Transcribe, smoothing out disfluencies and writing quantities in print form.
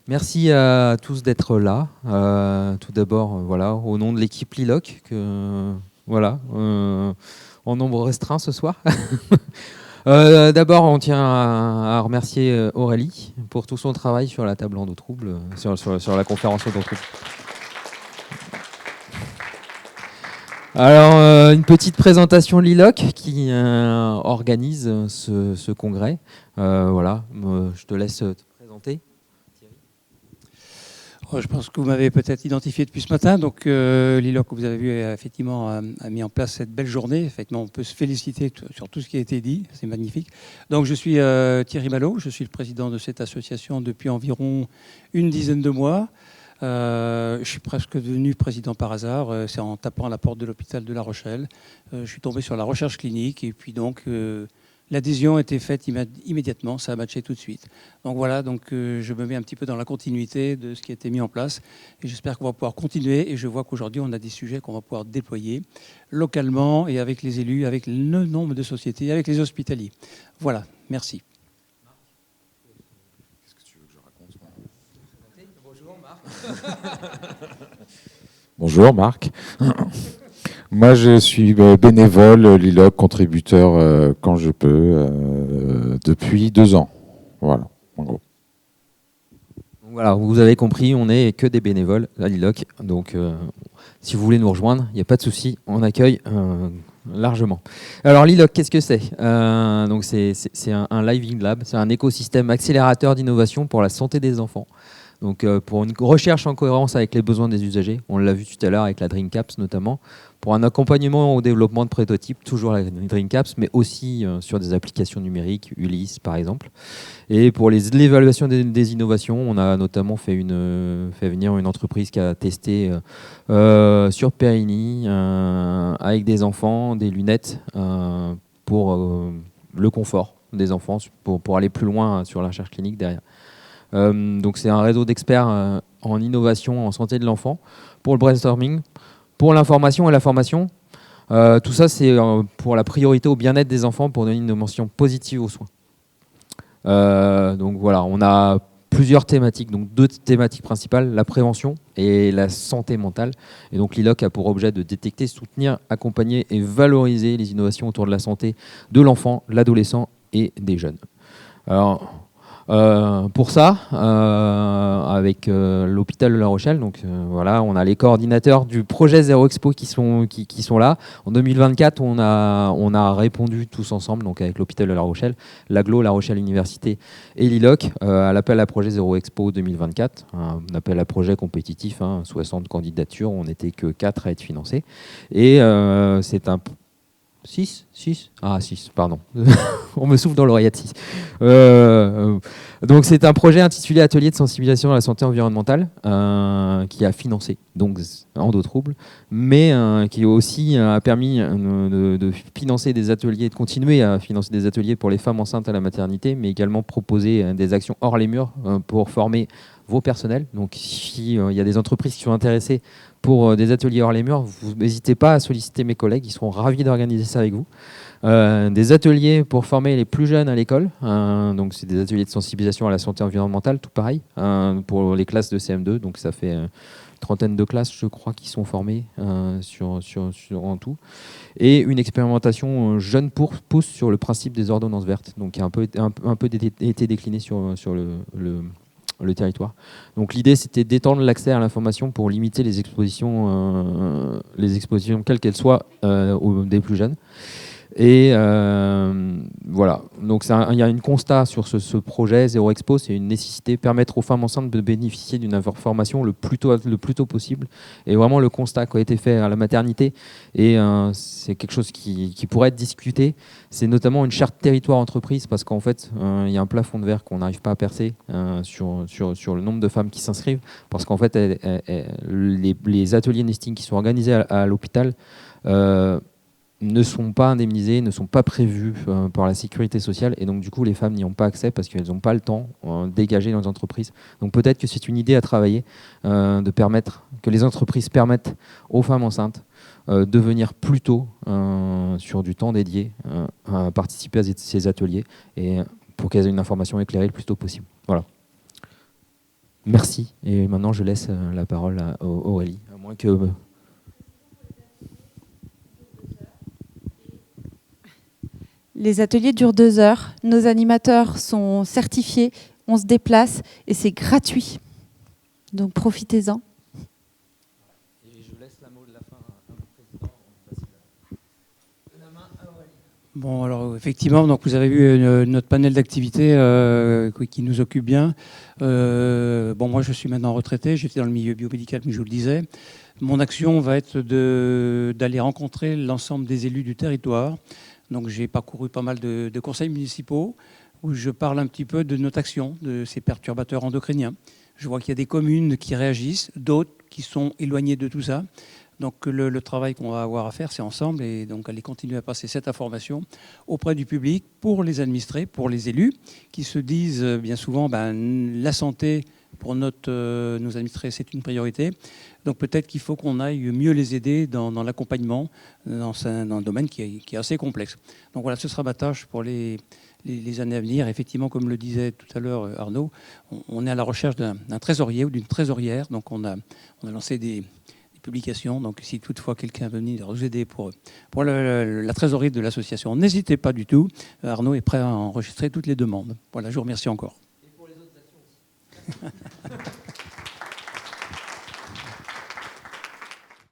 Merci à tous d'être là. Tout d'abord, voilà, au nom de l'équipe Liloc, voilà, en nombre restreint ce soir. D'abord, on tient à remercier Aurélie pour tout son travail sur la table en eau trouble, sur la conférence en eau trouble. Alors, une petite présentation de Liloc qui organise ce congrès. Voilà, je te laisse te présenter. Je pense que vous m'avez peut-être identifié depuis ce matin. Donc, l'ILOC, vous avez vu, effectivement, a mis en place cette belle journée. Effectivement, on peut se féliciter sur tout ce qui a été dit. C'est magnifique. Donc, je suis Thierry Malo. Je suis le président de cette association depuis environ une dizaine de mois. Je suis presque devenu président par hasard. C'est en tapant à la porte de l'hôpital de La Rochelle. Je suis tombé sur la recherche clinique. Et puis, donc, l'adhésion a été faite immédiatement, ça a matché tout de suite. Donc voilà, je me mets un petit peu dans la continuité de ce qui a été mis en place et j'espère qu'on va pouvoir continuer. Et je vois qu'aujourd'hui, on a des sujets qu'on va pouvoir déployer localement et avec les élus, avec le nombre de sociétés, avec les hospitaliers. Voilà, merci. Qu'est-ce que tu veux que je raconte ? Bonjour Marc. Bonjour Marc. Moi, je suis bénévole, Liloc, contributeur quand je peux, depuis 2 ans. Voilà, en gros. Voilà, vous avez compris, on n'est que des bénévoles à Liloc. Donc, si vous voulez nous rejoindre, il n'y a pas de souci, on accueille largement. Alors, Liloc, qu'est-ce que c'est ? Donc, c'est un Living Lab, c'est un écosystème accélérateur d'innovation pour la santé des enfants. Donc, pour une recherche en cohérence avec les besoins des usagers, on l'a vu tout à l'heure avec la DreamCaps notamment, pour un accompagnement au développement de prototypes, toujours la DreamCaps, mais aussi sur des applications numériques, Ulysse par exemple. Et pour l'évaluation des innovations, on a notamment fait venir une entreprise qui a testé sur Périni, avec des enfants, des lunettes pour le confort des enfants, pour aller plus loin sur la recherche clinique derrière. Donc c'est un réseau d'experts en innovation en santé de l'enfant pour le brainstorming, pour l'information et la formation. Tout ça, c'est pour la priorité au bien-être des enfants, pour donner une dimension positive aux soins. Donc voilà, on a plusieurs thématiques, donc 2 thématiques principales, la prévention et la santé mentale. Et donc l'ILOC a pour objet de détecter, soutenir, accompagner et valoriser les innovations autour de la santé de l'enfant, l'adolescent et des jeunes. Alors, pour ça, avec l'hôpital de La Rochelle, donc voilà, on a les coordinateurs du projet Zéro Expo qui sont là. En 2024, on a répondu tous ensemble, donc avec l'hôpital de La Rochelle, l'AGLO, La Rochelle Université et l'ILOC, à l'appel à projet Zéro Expo 2024, un appel à projet compétitif, 60 candidatures, on n'était que 4 à être financés. Et c'est un 6 Ah, 6, pardon. On me souffle dans l'oreillette 6. Donc, c'est un projet intitulé Atelier de sensibilisation à la santé environnementale qui a financé donc Endo Trouble, mais qui aussi a permis de financer des ateliers, de continuer à financer des ateliers pour les femmes enceintes à la maternité, mais également proposer des actions hors les murs pour former vos personnels. Donc, s'il y a des entreprises qui sont intéressées pour des ateliers hors les murs, vous n'hésitez pas à solliciter mes collègues, ils seront ravis d'organiser ça avec vous. Des ateliers pour former les plus jeunes à l'école, donc c'est des ateliers de sensibilisation à la santé environnementale, tout pareil, pour les classes de CM2, donc ça fait une trentaine de classes, je crois, qui sont formées en tout. Et une expérimentation jeune pousse sur le principe des ordonnances vertes, donc qui a un peu été déclinée sur le territoire. Donc l'idée, c'était d'étendre l'accès à l'information pour limiter les expositions quelles qu'elles soient, des plus jeunes. Et voilà, donc il y a un constat sur ce projet Zéro Expo, c'est une nécessité, permettre aux femmes enceintes de bénéficier d'une information le plus tôt possible. Et vraiment le constat qui a été fait à la maternité, et c'est quelque chose qui pourrait être discuté, c'est notamment une charte territoire entreprise, parce qu'en fait, il y a un plafond de verre qu'on n'arrive pas à percer sur le nombre de femmes qui s'inscrivent, parce qu'en fait, les ateliers nesting qui sont organisés à l'hôpital ne sont pas indemnisés, ne sont pas prévus par la sécurité sociale, et donc du coup les femmes n'y ont pas accès parce qu'elles n'ont pas le temps dégagé dans les entreprises. Donc peut-être que c'est une idée à travailler, de permettre que les entreprises permettent aux femmes enceintes de venir plus tôt sur du temps dédié à participer à ces ateliers, et pour qu'elles aient une information éclairée le plus tôt possible. Voilà. Merci. Et maintenant, je laisse la parole à Aurélie, à moins que... Les ateliers durent 2 heures. Nos animateurs sont certifiés. On se déplace et c'est gratuit. Donc profitez-en. Et je laisse la mot de la fin à mon président. La main à Aurélie. Bon, alors effectivement, donc vous avez vu notre panel d'activités qui nous occupe bien. Bon, moi, je suis maintenant retraité. J'étais dans le milieu biomédical, comme je vous le disais. Mon action va être d'aller rencontrer l'ensemble des élus du territoire. Donc, j'ai parcouru pas mal de conseils municipaux où je parle un petit peu de notre action, de ces perturbateurs endocriniens. Je vois qu'il y a des communes qui réagissent, d'autres qui sont éloignées de tout ça. Donc le travail qu'on va avoir à faire, c'est ensemble, et donc aller continuer à passer cette information auprès du public, pour les administrés, pour les élus, qui se disent bien souvent, la santé pour nos administrés, c'est une priorité. Donc peut-être qu'il faut qu'on aille mieux les aider dans l'accompagnement, dans un domaine qui est assez complexe. Donc voilà, ce sera ma tâche pour les années à venir. Effectivement, comme le disait tout à l'heure Arnaud, on est à la recherche d'un trésorier ou d'une trésorière. Donc on a lancé des publications. Donc si toutefois quelqu'un veut venir nous aider pour la trésorerie de l'association, n'hésitez pas du tout. Arnaud est prêt à enregistrer toutes les demandes. Voilà, je vous remercie encore. Et pour les autres actions aussi.